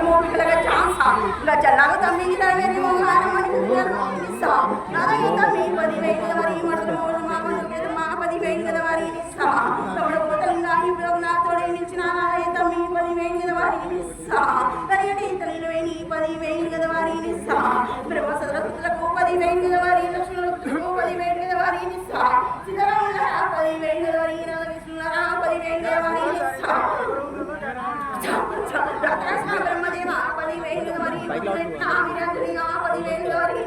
పిల్లగా ఛాన్సా గజల్లాగా తమ్మి వేరే తమ్మి 10,000 కదా మరి మా 10,000 కదా మరి తమ్ముడు పోతలింగాని నా తోడే నిలిచిన తమ్మి 10,000 కదా మరి కరియటి తల్లి 10,000 కదా మరి బ్రహ్మసదలకు 10,000 కదా మరి లక్ష్మణులకు 10,000 కదా మరి సీతారాముల 10,000 కదా మరి రామకృష్ణుల 10,000 కదా మరి బ్రహ్మదేవ 10,000 కదా మరి విరాజునిగా 10,000 కదా మరి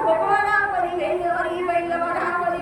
భగవాన 10,000 కదా మరి బయలువన 10,000 కదా మరి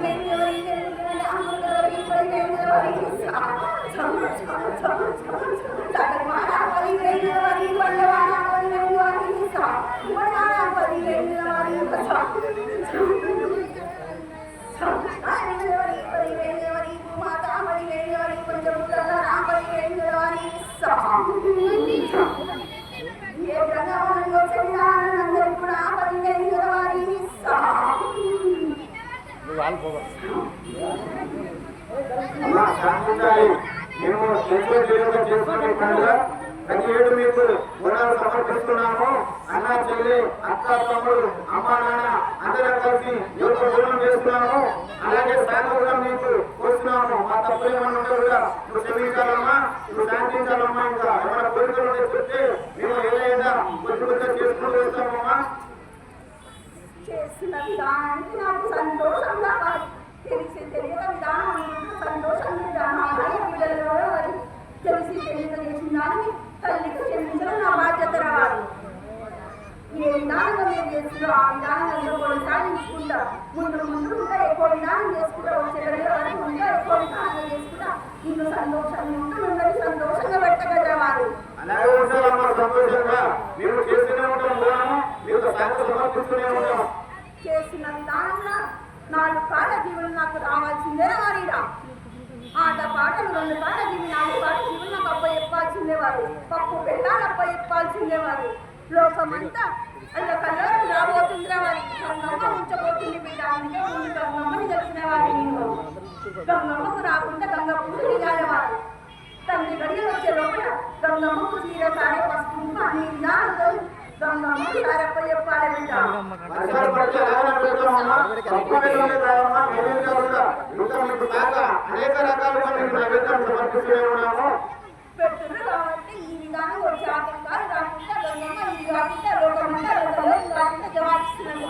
మేము చేసుకునే పండుగ ప్రతి ఏడు మీకు గుణాలు సమర్పిస్తున్నాము. అన్న చెల్లి అక్క తమ్ముడు అమ్మ నాన్న అందరం కలిసి యొక్క గుణం చేస్తున్నాము. అలాగే శాంతి కూడా మీకు కోరుతున్నాము. మా తప్పులేమన్నా ఉంటే కూడా నువ్వు క్షమించాలమ్మా, నువ్వు శాంతించాలమ్మా. ఇంకా ఏమైనా కోరికలు చెప్తే మేము ఏదైనా కొద్ది కొద్దిగా చేసుకుంటూ వస్తామమ్మా. చేసిన విధానానికి నాకు సంతోషంగా తెలిసి తెలియక విధానం సంతోషంగా తెలిసి తెలియక చేసిన దానికి తల్లికి క్షమించడం నా బాధ్యత రావాలి. ఏ విధానంగా మీరు చేస్తున్నారో ఆ విధానంగా కొనసాగించుకుంటా ముందు ఇంకా ఎక్కువ విధానం చేసుకుంటా వచ్చే వరకు ఇంకా ఎక్కువ విధానంగా చేసుకుంటా ఇంకా సంతోషంగా ఉంటూ మిమ్మల్ని సంతోషంగా పెట్టగలవాలి. చేస్తున్న విధానంగా 4 పాట జీవులు నాకు రావాల్సిందే వారిడా. ఆట పాటలు 2 పాట జీవి 4 పాట జీవులు నాకు అప్ప చెప్పాల్సిందేవారు. పప్పు పెట్టాలి అప్ప చెప్పాల్సిందేవారు. లోకమంతా అలా కలవరం రాబోతుందిరా వారి గంగమ్మ ఉంచబోతుంది బిడ్డ. అందుకే ముందు గంగమ్మని తెలిసిన వారి గంగమ్మకు రాకుండా గంగ పూజ చేయాలవారు. తండ్రి గడియలు వచ్చే లోపల గంగమ్మకు చీర సారే పసుపు అన్ని విధానాలు గంగమ్మకు సారప్ప చెప్పాలి బిడ్డ. పెడుతున్నారు కాబట్టి ఈ విధానం వచ్చే ఆటంకాలు రాకుండా గంగమ్మ ఇది కాకుండా లోకమంతా కాకుండా జవాబిస్తున్నాను.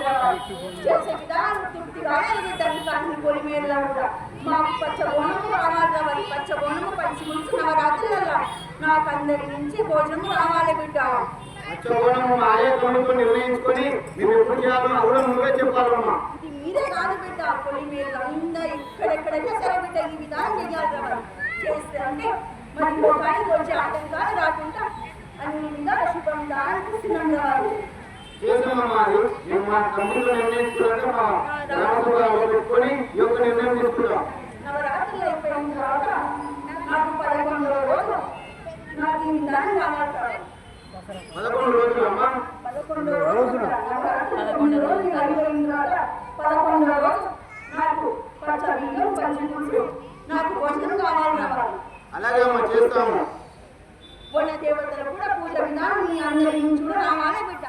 చేసే విధానం తృప్తిగానే తండ్రి కానీ పొలిమేరలో కూడా మాకు పచ్చ బోనము రావాలి రావాలి. పచ్చ బోనము పంచి ముందు నవరాత్రులలో నాకు అందరి నుంచి భోజనము రావాలి బిడ్డ. ఇది మీరే కాదు బిడ్డ. పొలిమేరలో అందరూ ఇక్కడెక్కడైనా సరే బిడ్డ ఈ విధానం చేయాలి రావాలి. చేస్తే అంటే మరి లోకానికి వచ్చే ఆటంకాలు రాకుండా అన్ని విధాలు శుభంగా అనిపిస్తున్నాం రావాలి. నవరాత్రులు అయిపోయిన తర్వాత నాకు 11వ రోజు నాకు ఈ విధానం కావాలి. 11 రోజులమ్మా. 11వ రోజు అయిపోయిన తర్వాత 11వ రోజు నాకు పచ్చ బియ్యం పంచి నాకు భోజనం కావాలి. అలాగే అమ్మా చేస్తాము. వన దేవతలు కూడా పూజ విధానం మీ అందరి నుంచి కూడా రావాలి బిడ్డ.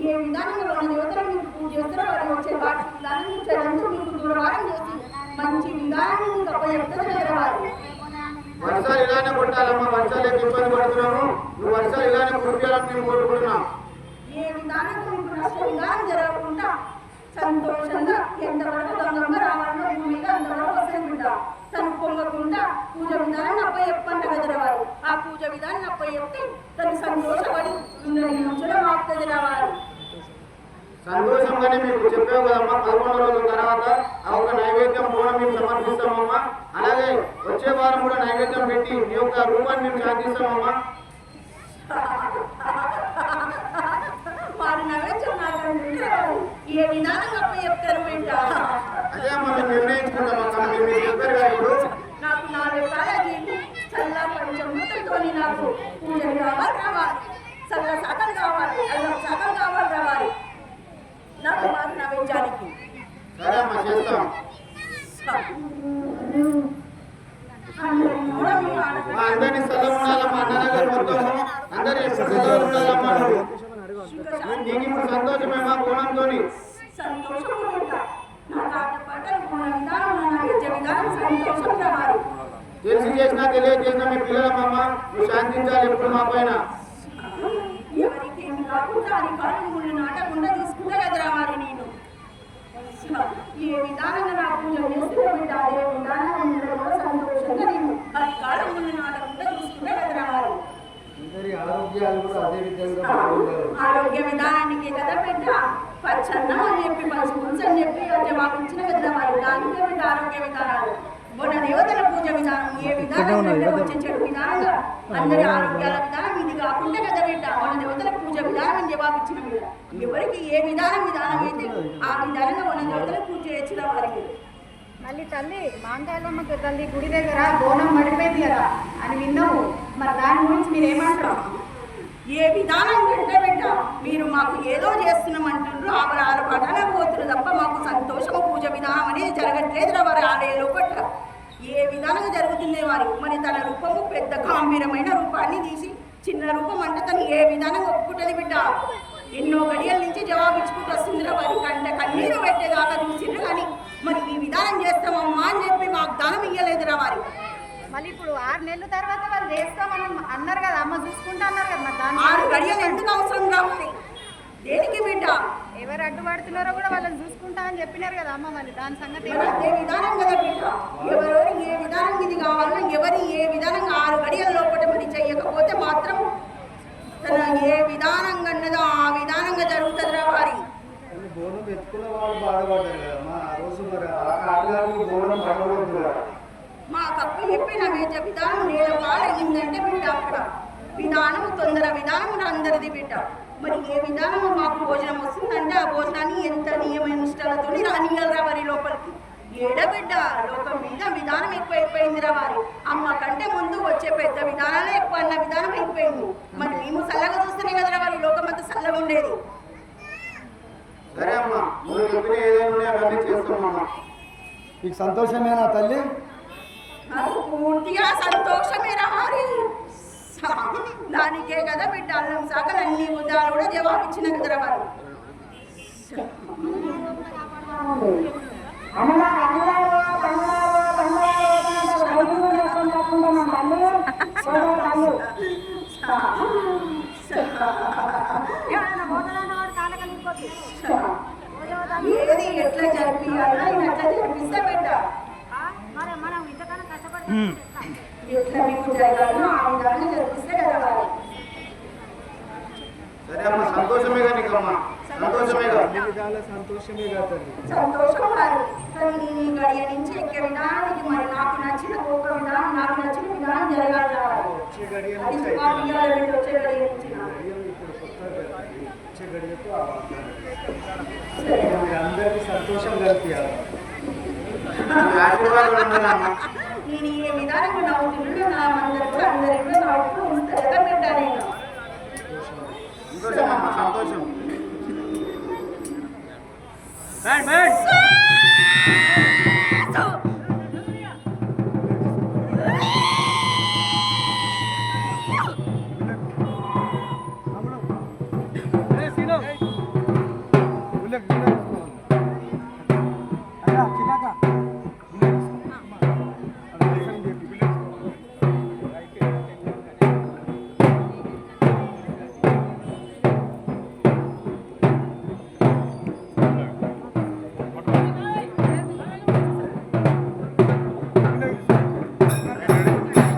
ఏ విధానంగా వన దేవతలు మీకు పూజ చేస్తారో వారు వచ్చే వాటి విధానం చరించి మీకు దూరవారం చేసి మంచి విధానం గొప్ప చెప్తారు జరగాలి. వర్షాలు ఇలానే కొట్టాలమ్మా. వర్షాలు ఇబ్బంది పడుతున్నాము. నువ్వు వర్షాలు ఇలానే కురిపించాలని మేము కోరుకుంటున్నాం. ఏ విధానంగా మీకు నష్ట విధానం జరగకుండా సంతోషంగా ఎంతవరకు గంగమ్మ రావాలో భూమిగా అంతవరకు వస్తుంది బిడ్డ. తను పొంగకుండా పూజ విధానాన్ని అప్ప చెప్పండి కదరవారు. ఆ పూజ విధానాన్ని అప్ప చెప్తే తను సంతోషపడి మాపుతుంది రావాలి. సంతోషంగానే మీకు చెప్పావు కదమ్మా. 11 రోజుల తర్వాత ఆ ఒక నైవేద్యం కూడా మేము సమర్పిస్తామమ్మా. అలాగే వచ్చే వారం కూడా నైవేద్యం పెట్టి మీ యొక్క రూపాన్ని మేము శాంతిస్తామమ్మా. వారి నైవేద్యం ఏ విధానంగా అప్ప చెప్తారు బిడ్డ. అదే అమ్మా మేము నిర్ణయించుకుంటామమ్మా. మీరు చెప్పారు కదా ఇప్పుడు నాకు 4 రకాల జీవి చల్ల పంచమూతలతో నాకు పూజలు రావాలి. చల్ల శాఖలు కావాలి. అల్లం శాఖలు రావాలి. నాకు మాకు నైవేద్యానికి సరే అమ్మా చేస్తాం. భద్రతగా ఉండాలమ్మా నువ్వు. నీకు ఇప్పుడు సంతోషమేమా కోణంతో? సంతోషం బిడ్డ. నాకు ఆటపాటలు కొన్న విధానం, నా విద్య విధానం సంతోషం రావాలి. తెలిసి చేసినా తెలియజేసినా మీ పిల్లలమ్మ నువ్వు శాంతించాలి ఎప్పుడు మా పైన. ఎవరికి ఏమి కాకుండా అది కాళ్ళు ముళ్ళు నాటకుండా చూసుకుంటా కదరా మరి నేను. ఏ విధానంగా నా పూజ చేస్తే బిడ్డ అదే విధానంగా ఉండడం కూడా సంతోషంగా నేను అది కాళ్ళు ముళ్ళు నాటకుండా చూసుకుంటా కదరా మరి. ఆరోగ్యాలు కూడా అదే విధంగా బాగుంటారు. ఆరోగ్య విధానానికి కదా బిడ్డ పచ్చన్నం అని చెప్పి పచ్చి అని చెప్పి జవాబు ఇచ్చిన కదా మరి. దానికే బిడ్డ ఆరోగ్య విధానాలు. మొన్న దేవతల పూజ విధానం ఏ విధానం వచ్చే చెడు విధానంగా అందరి ఆరోగ్యాల విధానం ఇది కాకుండా కదా బిడ్డ మన దేవతల పూజ విధానం జవాబు ఇచ్చిన బిడ్డ. ఎవరికి ఏ విధానం అయితే ఆ విధానంగా మన దేవతల పూజ చేసిన వారికి. మళ్ళీ తల్లి మాంకాయలమ్మకి తల్లి గుడి దగ్గర బోనం పడిపోయింది కదా అని విన్నాము. మరి దాని గురించి మీరు ఏమంటారు? ఏ విధానం కంటే బిడ్డ మీరు మాకు ఏదో చేస్తున్నామంటుండ్రు ఆరు పటాలే పోతున్నారు తప్ప మాకు సంతోషము పూజ విధానం అనేది జరగట్లేదు వారి ఆలయంలో పట్ల. ఏ విధానంగా జరుగుతుంది వారి. మరి తన రూపము పెద్ద గంభీరమైన రూపాన్ని తీసి చిన్న రూపం అంటే తను ఏ విధానంగా ఒప్పుకుంటుంది బిడ్డ. ఎన్నో గడియల నుంచి జవాబిచ్చుకుంటూ వస్తుందిరా వారి. కన్నీరు పెట్టేదాకా చూసిండ్రు కానీ మరి ఈ విధానం చేస్తామమ్మా అని చెప్పి మాకు దానం ఇయ్యలేదురా వారి. మళ్ళీ ఇప్పుడు 6 నెలల తర్వాత వాళ్ళు చేస్తామని అన్నారు కదా, అమ్మ చూసుకుంటా అన్నారు కదా. మరి దాని 6 గడియలు ఎందుకు అవసరం రావాలి? దేనికి బిడ్డ? ఎవరు అడ్డుపడుతున్నారో కూడా వాళ్ళని చూసుకుంటా అని చెప్పినారు కదా అమ్మ. మరి దాని సంగతి అదే విధానం కదా బిడ్డ. ఎవరు ఏ విధానం ఇది కావాలన్నా ఎవరి ఏ విధానంగా 6 గడియల లోపల మరి చెయ్యకపోతే మాత్రం తన ఏ విధానంగా అన్నదో ఆ విధానంగా జరుగుతుందిరా వారి. బోనం ఎత్తుకున్న వాళ్ళు బాధపడ్డారు కదమ్మా ఆ రోజు. మరి ఆ కారణానికి బోనం పడవద్దు కదా. మా కప్పు చెప్పిన వేజ విధానం నేల పాలయ్యిందంటే బిడ్డ అక్కడ విధానం తొందర విధానం అందరిది బిడ్డ. మరి ఏ విధానం మాకు భోజనం వస్తుందంటే ఆ భోజనాన్ని ఎంత నియమ నిష్టలతో రానియాలరా వారి లోపలికి. ఏడబిడ్డ లోకం మీద విధానం ఎక్కువైపోయిందిరా వారి. అమ్మ కంటే ముందు వచ్చే పెద్ద విధానాలే ఎక్కువ అన్న విధానం అయిపోయింది. మరి మేము చల్లగా చూస్తేనే కదరా వారి లోకం అంతా చల్లగా ఉండేది. సరే అమ్మా నువ్వు చెప్పిన ఏదైనా అవన్నీ చేస్తామమ్మా. నీకు సంతోషమేనా తల్లి? నాకు పూర్తిగా సంతోషమే రావాలి. దానికే కదా బిడ్డ అల్లం సాకలు అన్ని ఉదాలు కూడా జవాబిచ్చిన కదరా వారు. ఏది ఎట్లా జరిపియాలా ఎట్లా జరిపిస్తే బిడ్డ ఎట్లా మీకు జరగాలో ఆ విధంగా జరిపిస్తే కదా వారు. సరే అమ్మా సంతోషమేగా నీకమ్మా సంతోషమేగా. సంతోషమేగా తల్లి. సంతోషం వారు. కానీ నేను ఈ గడియ నుంచి ఎక్కే విధానానికి మరి నాకు నచ్చిన ఒక విధానం నాకు నచ్చిన విధానం జరగాలి రావాలి. వచ్చే గడియ అది నుంచి మాకు ఇవ్వాలి బిడ్డ వచ్చే గడియ నుంచి. ఇప్పుడు కొత్తగా వచ్చే గడియకు అందరికీ సంతోషం కల్పించాలి. ఆశీర్వాదం ఉండాలమ్మా. నేను ఏ విధానంగా నవ్వుతుంటే నా అందరికీ నవ్వుతూ ఉంటారు బిడ్డ నేను. సంతోషం అమ్మా సంతోషం. బ్యాడ్